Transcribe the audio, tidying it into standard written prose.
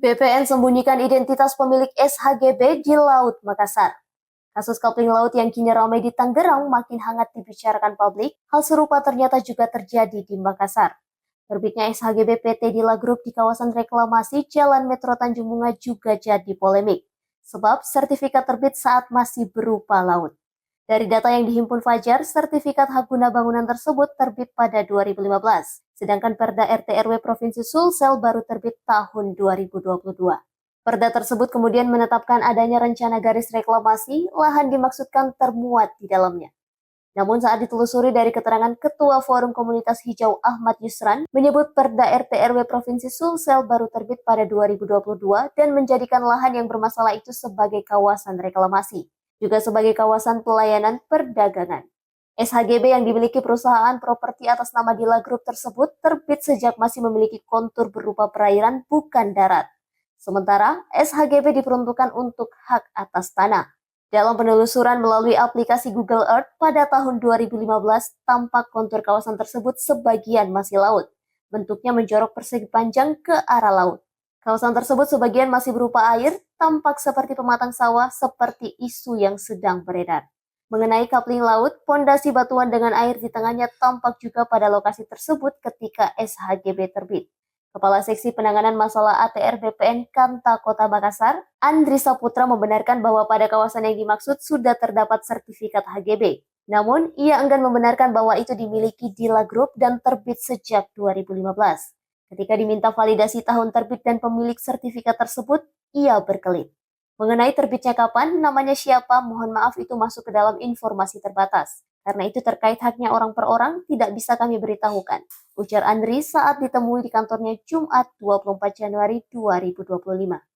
BPN sembunyikan identitas pemilik SHGB di Laut Makassar. Kasus kapling laut yang kini ramai di Tangerang makin hangat dibicarakan publik. Hal serupa ternyata juga terjadi di Makassar. Terbitnya SHGB PT Dila Group di kawasan reklamasi Jalan Metro Tanjung Bunga juga jadi polemik. Sebab sertifikat terbit saat masih berupa laut. Dari data yang dihimpun Fajar, sertifikat hak guna bangunan tersebut terbit pada 2015, sedangkan Perda RT RW Provinsi Sulsel baru terbit tahun 2022. Perda tersebut kemudian menetapkan adanya rencana garis reklamasi, lahan dimaksudkan termuat di dalamnya. Namun saat ditelusuri dari keterangan Ketua Forum Komunitas Hijau Ahmad Yusran, menyebut Perda RT RW Provinsi Sulsel baru terbit pada 2022 dan menjadikan lahan yang bermasalah itu sebagai kawasan reklamasi, juga sebagai kawasan pelayanan perdagangan. SHGB yang dimiliki perusahaan properti atas nama Dila Group tersebut terbit sejak masih memiliki kontur berupa perairan bukan darat. Sementara SHGB diperuntukkan untuk hak atas tanah. Dalam penelusuran melalui aplikasi Google Earth pada tahun 2015, tampak kontur kawasan tersebut sebagian masih laut. Bentuknya menjorok persegi panjang ke arah laut. Kawasan tersebut sebagian masih berupa air, tampak seperti pematang sawah seperti isu yang sedang beredar. Mengenai kapling laut, pondasi batuan dengan air di tengahnya tampak juga pada lokasi tersebut ketika SHGB terbit. Kepala Seksi Penanganan Masalah ATR BPN Kanta Kota Makassar, Andri Saputra membenarkan bahwa pada kawasan yang dimaksud sudah terdapat sertifikat HGB. Namun, ia enggan membenarkan bahwa itu dimiliki Dila Group dan terbit sejak 2015. Ketika diminta validasi tahun terbit dan pemilik sertifikat tersebut, ia berkelit. Mengenai terbitnya kapan, namanya siapa, mohon maaf itu masuk ke dalam informasi terbatas. Karena itu terkait haknya orang per orang, tidak bisa kami beritahukan. Ujar Andri saat ditemui di kantornya Jumat 24 Januari 2025.